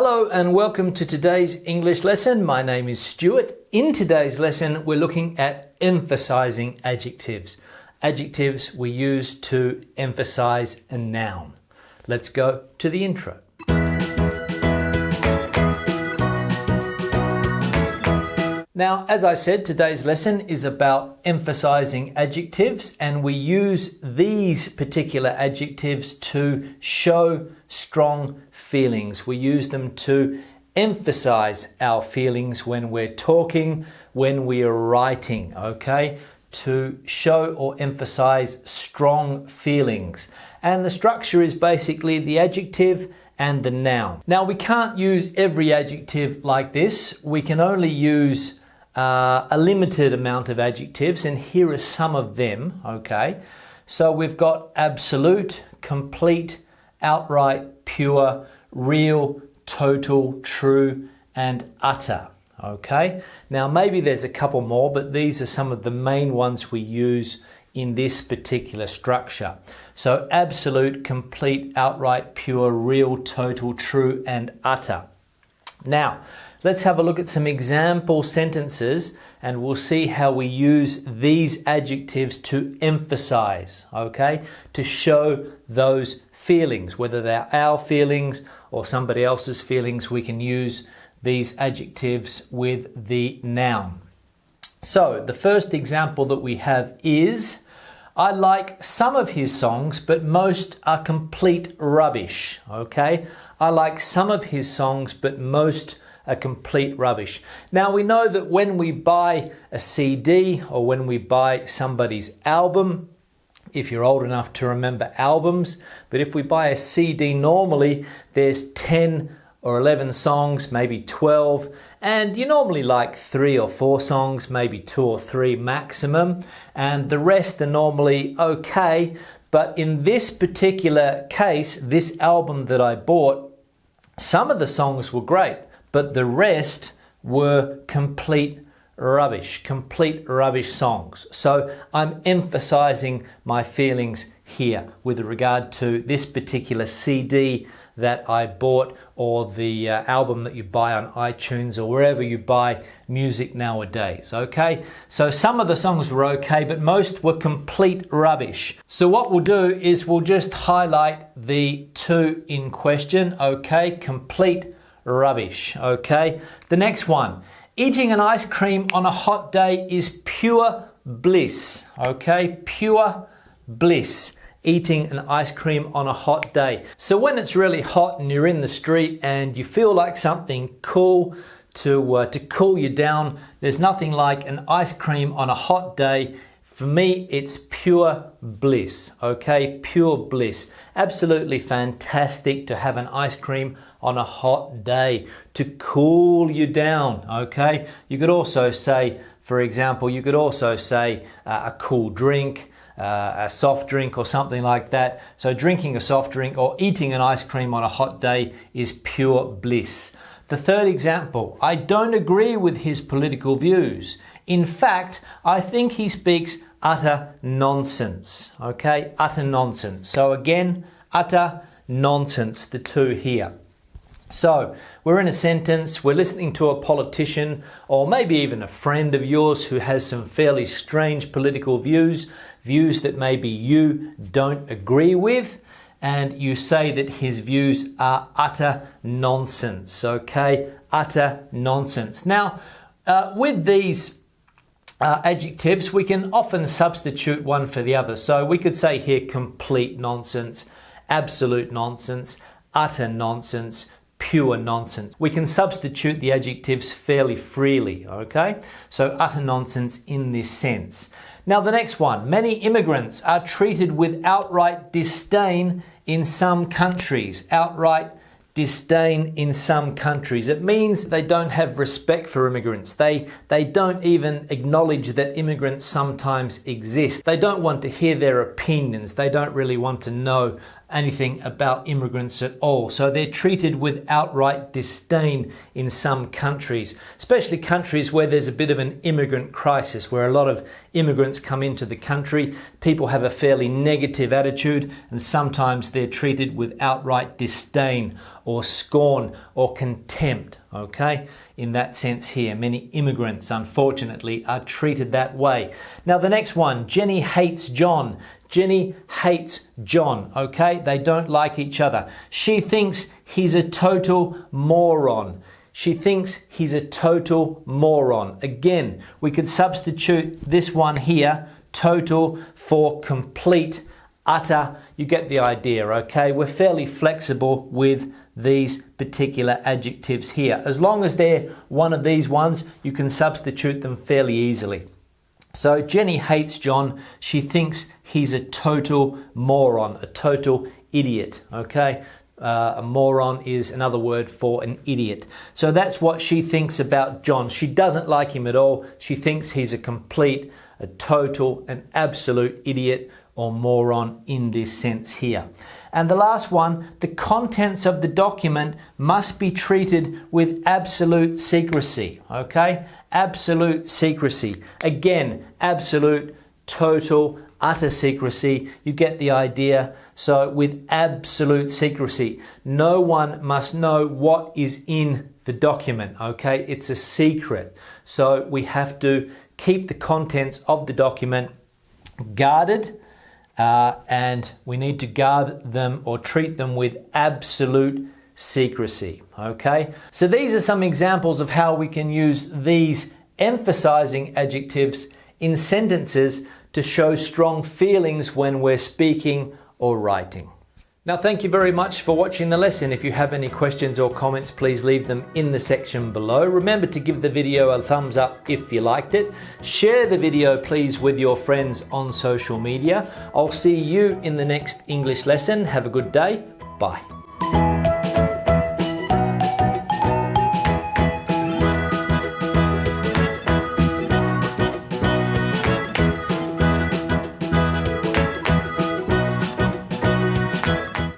Hello and welcome to today's English lesson. My name is Stuart. In today's lesson, we're looking at emphasizing adjectives. Adjectives we use to emphasize a noun. Let's go to the intro. Now, as I said, today's lesson is about emphasizing adjectives, and we use these particular adjectives to show strong feelings. We use them to emphasize our feelings when we're talking, when we are writing, okay? To show or emphasize strong feelings. And the structure is basically the adjective and the noun. Now, we can't use every adjective like this. We can only use a limited amount of adjectives, and here are some of them, okay? So we've got absolute, complete, outright, pure, real, total, true, and utter, okay? Now maybe there's a couple more, but these are some of the main ones we use in this particular structure. So absolute, complete, outright, pure, real, total, true, and utter. Now, let's have a look at some example sentences and we'll see how we use these adjectives to emphasize, okay? To show those feelings, whether they're our feelings or somebody else's feelings, we can use these adjectives with the noun. So, the first example that we have is, I like some of his songs, but most are complete rubbish, okay? I like some of his songs, but most are complete rubbish. Now we know that when we buy a CD or when we buy somebody's album, if you're old enough to remember albums, but if we buy a CD normally, there's 10 or 11 songs, maybe 12, and you normally like 3 or 4 songs, maybe 2 or 3 maximum, and the rest are normally okay. But in this particular case, this album that I bought, some of the songs were great, but the rest were complete rubbish songs. So I'm emphasizing my feelings here with regard to this particular CD that I bought, or the album that you buy on iTunes or wherever you buy music nowadays, okay? So some of the songs were okay, but most were complete rubbish. So what we'll do is we'll just highlight the two in question, okay? Complete rubbish, okay? The next one, eating an ice cream on a hot day is pure bliss, okay? Pure bliss. Eating an ice cream on a hot day. So when it's really hot and you're in the street and you feel like something cool to cool you down, there's nothing like an ice cream on a hot day. For me, it's pure bliss, okay? Pure bliss. Absolutely fantastic to have an ice cream on a hot day to cool you down, okay? You could also say, for example, a cool drink, a soft drink or something like that. So drinking a soft drink or eating an ice cream on a hot day is pure bliss. The third example, I don't agree with his political views. In fact, I think he speaks utter nonsense, okay? Utter nonsense. So again, utter nonsense, the two here. So we're in a sentence, we're listening to a politician or maybe even a friend of yours who has some fairly strange political views that maybe you don't agree with, and you say that his views are utter nonsense, okay? Utter nonsense. Now, with these adjectives, we can often substitute one for the other. So we could say here complete nonsense, absolute nonsense, utter nonsense, pure nonsense. We can substitute the adjectives fairly freely, okay? So utter nonsense in this sense. Now the next one, many immigrants are treated with outright disdain in some countries. Outright disdain in some countries. It means they don't have respect for immigrants. They don't even acknowledge that immigrants sometimes exist. They don't want to hear their opinions. They don't really want to know anything about immigrants at all. So they're treated with outright disdain in some countries, especially countries where there's a bit of an immigrant crisis, where a lot of immigrants come into the country. People have a fairly negative attitude, and sometimes they're treated with outright disdain or scorn or contempt, okay? In that sense here, many immigrants, unfortunately, are treated that way. Now, the next one, Jenny hates John. Jenny hates John, okay? They don't like each other. She thinks he's a total moron. She thinks he's a total moron. Again, we could substitute this one here, total, for complete, utter. You get the idea, okay? We're fairly flexible with these particular adjectives here. As long as they're one of these ones, you can substitute them fairly easily. So Jenny hates John. She thinks he's a total moron, a total idiot, okay? A moron is another word for an idiot. So that's what she thinks about John. She doesn't like him at all. She thinks he's a complete, a total, an absolute idiot or moron in this sense here. And the last one, the contents of the document must be treated with absolute secrecy, okay? Absolute secrecy. Again, absolute, total, utter secrecy. You get the idea. So with absolute secrecy, no one must know what is in the document, okay? It's a secret. So we have to keep the contents of the document guarded, and we need to guard them or treat them with absolute secrecy, okay? So these are some examples of how we can use these emphasizing adjectives in sentences to show strong feelings when we're speaking or writing. Now, thank you very much for watching the lesson. If you have any questions or comments, please leave them in the section below. Remember to give the video a thumbs up if you liked it. Share the video, please, with your friends on social media. I'll see you in the next English lesson. Have a good day. Bye.